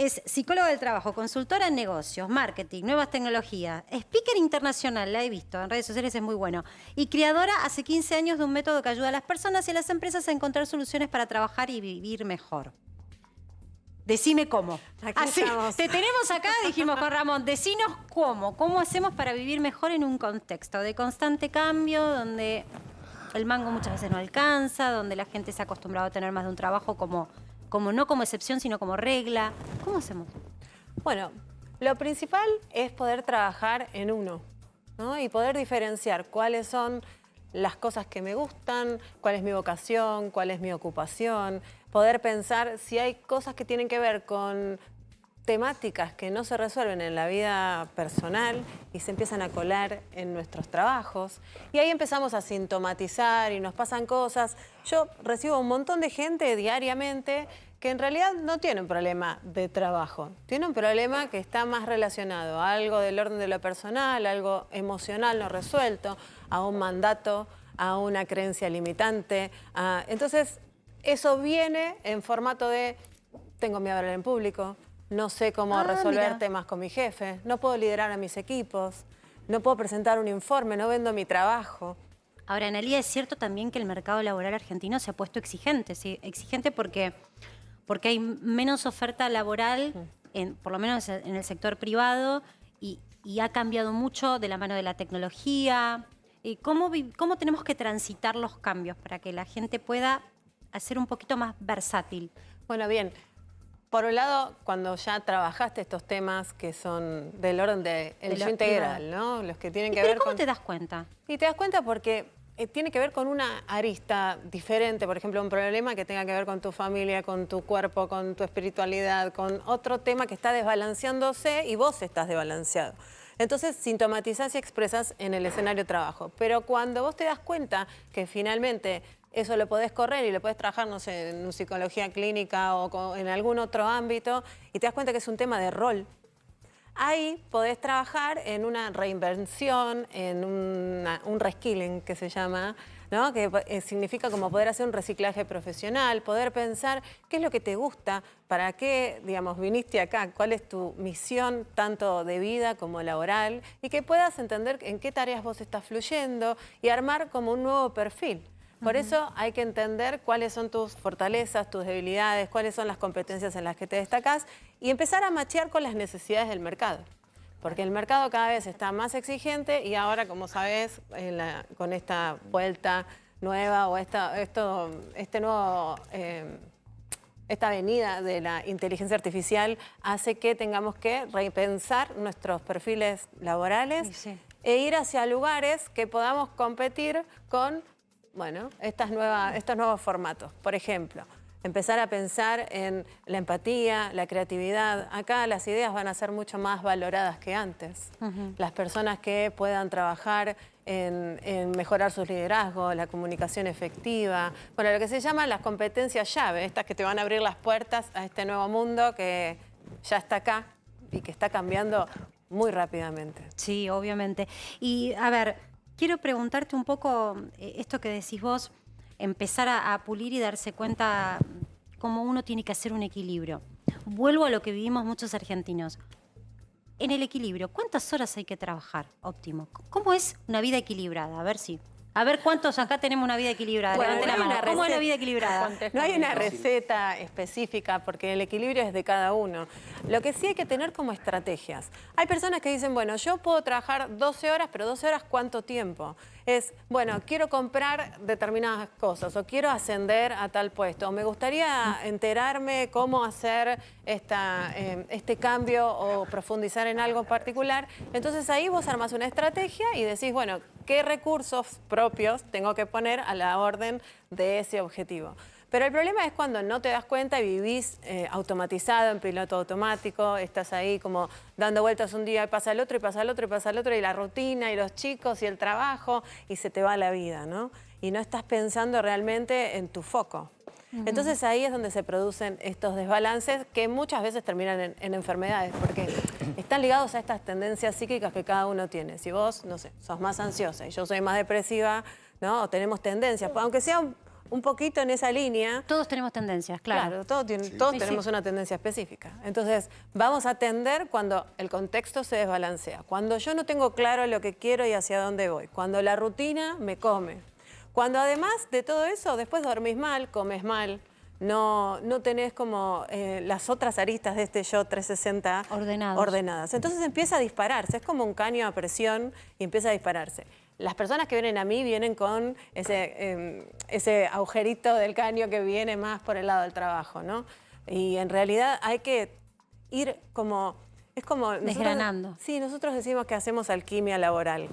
Es psicóloga del trabajo, consultora en negocios, marketing, nuevas tecnologías, speaker internacional, la he visto, en redes sociales es muy bueno, y creadora hace 15 años de un método que ayuda a las personas y a las empresas a encontrar soluciones para trabajar y vivir mejor. Decime cómo. Aquí estamos. Te tenemos acá, dijimos con Ramón, decinos cómo hacemos para vivir mejor en un contexto de constante cambio, donde el mango muchas veces no alcanza, donde la gente se ha acostumbrado a tener más de un trabajo no como excepción, sino como regla. ¿Cómo hacemos? Bueno, lo principal es poder trabajar en uno, ¿no? Y poder diferenciar cuáles son las cosas que me gustan, cuál es mi vocación, cuál es mi ocupación, poder pensar si hay cosas que tienen que ver con temáticas que no se resuelven en la vida personal y se empiezan a colar en nuestros trabajos. Y ahí empezamos a sintomatizar y nos pasan cosas. Yo recibo un montón de gente diariamente que en realidad no tiene un problema de trabajo, tiene un problema que está más relacionado a algo del orden de lo personal, algo emocional no resuelto, a un mandato, a una creencia limitante. Entonces, eso viene en formato de tengo miedo a hablar en público, no sé cómo resolver temas con mi jefe, no puedo liderar a mis equipos, no puedo presentar un informe, no vendo mi trabajo. Ahora, Analía, es cierto también que el mercado laboral argentino se ha puesto exigente, ¿sí? Exigente porque hay menos oferta laboral, por lo menos en el sector privado, y ha cambiado mucho de la mano de la tecnología. ¿Cómo tenemos que transitar los cambios para que la gente pueda ser un poquito más versátil? Bueno, bien. Por un lado, cuando ya trabajaste estos temas que son del orden del yo integral, ¿no? Los que tienen que ver con... ¿Cómo te das cuenta? Y te das cuenta porque tiene que ver con una arista diferente, por ejemplo, un problema que tenga que ver con tu familia, con tu cuerpo, con tu espiritualidad, con otro tema que está desbalanceándose y vos estás desbalanceado. Entonces, sintomatizás y expresas en el escenario de trabajo. Pero cuando vos te das cuenta que finalmente eso lo podés correr y lo podés trabajar, no sé, en psicología clínica o en algún otro ámbito, y te das cuenta que es un tema de rol, ahí podés trabajar en una reinvención, en un reskilling que se llama, ¿no? Que significa como poder hacer un reciclaje profesional, poder pensar qué es lo que te gusta, para qué, digamos, viniste acá, cuál es tu misión tanto de vida como laboral, y que puedas entender en qué tareas vos estás fluyendo y armar como un nuevo perfil. Por eso hay que entender cuáles son tus fortalezas, tus debilidades, cuáles son las competencias en las que te destacás y empezar a machear con las necesidades del mercado. Porque el mercado cada vez está más exigente y ahora, como sabés, con esta vuelta nueva o esta venida de la inteligencia artificial hace que tengamos que repensar nuestros perfiles laborales e ir hacia lugares que podamos competir con... Bueno, estos nuevos formatos. Por ejemplo, empezar a pensar en la empatía, la creatividad. Acá las ideas van a ser mucho más valoradas que antes. Las personas que puedan trabajar en mejorar sus liderazgos, la comunicación efectiva. Bueno, lo que se llama las competencias llave, estas que te van a abrir las puertas a este nuevo mundo que ya está acá y que está cambiando muy rápidamente. Sí, obviamente. Y, a ver... Quiero preguntarte un poco esto que decís vos, empezar a pulir y darse cuenta cómo uno tiene que hacer un equilibrio. Vuelvo a lo que vivimos muchos argentinos. En el equilibrio, ¿cuántas horas hay que trabajar óptimo? ¿Cómo es una vida equilibrada? A ver cuántos acá tenemos una vida equilibrada. Bueno, Levante la mano. ¿Cómo es la vida equilibrada? No hay una receta específica porque el equilibrio es de cada uno. Lo que sí hay que tener como estrategias. Hay personas que dicen, bueno, yo puedo trabajar 12 horas, pero 12 horas ¿cuánto tiempo? Es, bueno, quiero comprar determinadas cosas o quiero ascender a tal puesto o me gustaría enterarme cómo hacer este cambio o profundizar en algo particular. Entonces ahí vos armás una estrategia y decís, bueno, ¿qué recursos propios tengo que poner a la orden de ese objetivo? Pero el problema es cuando no te das cuenta y vivís automatizado, en piloto automático, estás ahí como dando vueltas un día y pasa el otro y pasa el otro y pasa el otro y la rutina y los chicos y el trabajo y se te va la vida, ¿no? Y no estás pensando realmente en tu foco. Entonces ahí es donde se producen estos desbalances que muchas veces terminan en enfermedades porque están ligados a estas tendencias psíquicas que cada uno tiene. Si vos, no sé, sos más ansiosa y yo soy más depresiva, ¿no? O tenemos tendencias, aunque sea un poquito en esa línea. Todos tenemos tendencias, claro. Todos tenemos una tendencia específica. Entonces, vamos a atender cuando el contexto se desbalancea, cuando yo no tengo claro lo que quiero y hacia dónde voy, cuando la rutina me come, cuando además de todo eso, después dormís mal, comes mal, no tenés como las otras aristas de este yo 360 ordenadas. Entonces empieza a dispararse, es como un caño a presión y empieza a dispararse. Las personas que vienen a mí vienen con ese agujerito del caño que viene más por el lado del trabajo, ¿no? Y en realidad hay que ir como... Es como desgranando. Sí, nosotros decimos que hacemos alquimia laboral,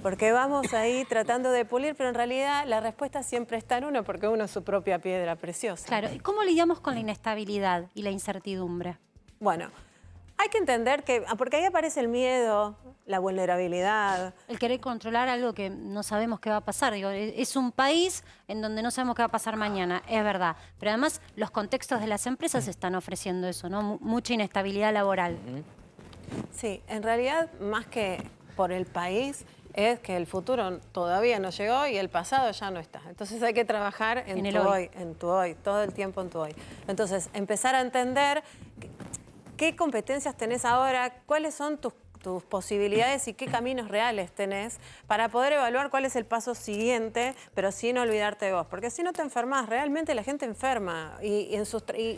porque vamos ahí tratando de pulir, pero en realidad la respuesta siempre está en uno, porque uno es su propia piedra preciosa. Claro, ¿y cómo lidiamos con la inestabilidad y la incertidumbre? Bueno, hay que entender que, porque ahí aparece el miedo, la vulnerabilidad. El querer controlar algo que no sabemos qué va a pasar. Digo, es un país en donde no sabemos qué va a pasar mañana, es verdad. Pero además los contextos de las empresas están ofreciendo eso, ¿no? Mucha inestabilidad laboral. Sí, en realidad más que por el país es que el futuro todavía no llegó y el pasado ya no está. Entonces hay que trabajar en tu hoy, todo el tiempo en tu hoy. Entonces empezar a entender qué competencias tenés ahora, cuáles son tus posibilidades y qué caminos reales tenés para poder evaluar cuál es el paso siguiente, pero sin olvidarte de vos. Porque si no te enfermas, realmente la gente enferma. Y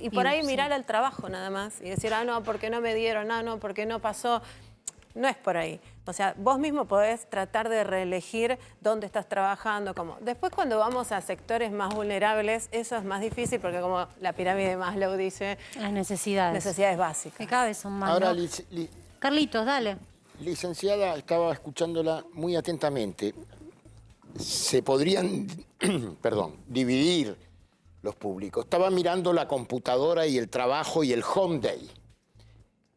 por ahí mirar al trabajo nada más y decir, no, porque no me dieron, no, porque no pasó. No es por ahí. O sea, vos mismo podés tratar de reelegir dónde estás trabajando. Después, cuando vamos a sectores más vulnerables, eso es más difícil porque, como la pirámide de Maslow dice... Las necesidades. Necesidades básicas. Que cada vez son más. Ahora, ¿no? Carlitos, dale. Licenciada, estaba escuchándola muy atentamente. Se podrían, dividir los públicos. Estaba mirando la computadora y el trabajo y el home day.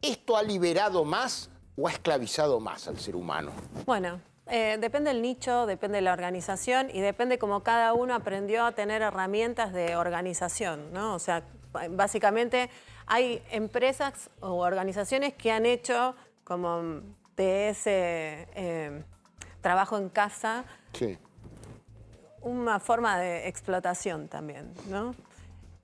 ¿Esto ha liberado más o ha esclavizado más al ser humano? Bueno, depende del nicho, depende de la organización y depende cómo cada uno aprendió a tener herramientas de organización, ¿no? O sea, básicamente hay empresas o organizaciones que han hecho como de ese trabajo en casa una forma de explotación también, ¿no?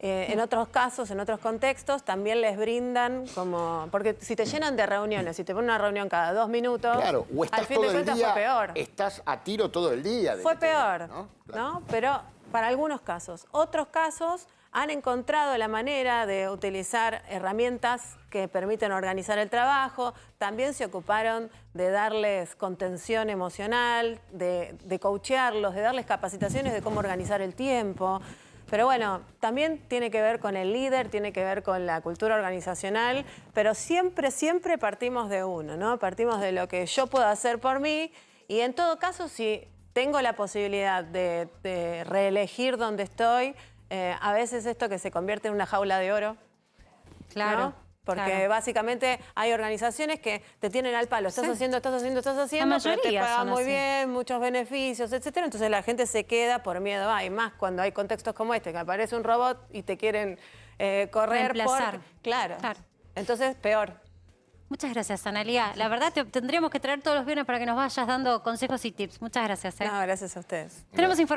En otros casos, en otros contextos, también les brindan como... Porque si te llenan de reuniones, si te ponen una reunión cada 2 minutos, claro, o estás al fin de cuentas fue peor. Estás a tiro todo el día. Fue peor, ¿no? Claro. ¿No? Pero para algunos casos. Otros casos han encontrado la manera de utilizar herramientas que permiten organizar el trabajo. También se ocuparon de darles contención emocional, de coachearlos, de darles capacitaciones de cómo organizar el tiempo. Pero bueno, también tiene que ver con el líder, tiene que ver con la cultura organizacional, pero siempre, siempre partimos de uno, ¿no? Partimos de lo que yo puedo hacer por mí y en todo caso, si tengo la posibilidad de reelegir donde estoy, a veces esto que se convierte en una jaula de oro. Claro. ¿No? Porque básicamente hay organizaciones que te tienen al palo. Estás haciendo, pero te pagan muy bien, muchos beneficios, etcétera. Entonces la gente se queda por miedo. Hay más cuando hay contextos como este, que aparece un robot y te quieren correr. Reemplazar. Claro. Entonces, peor. Muchas gracias, Analía. La verdad, tendríamos que traer todos los viernes para que nos vayas dando consejos y tips. Muchas gracias. No, gracias a ustedes. Tenemos información.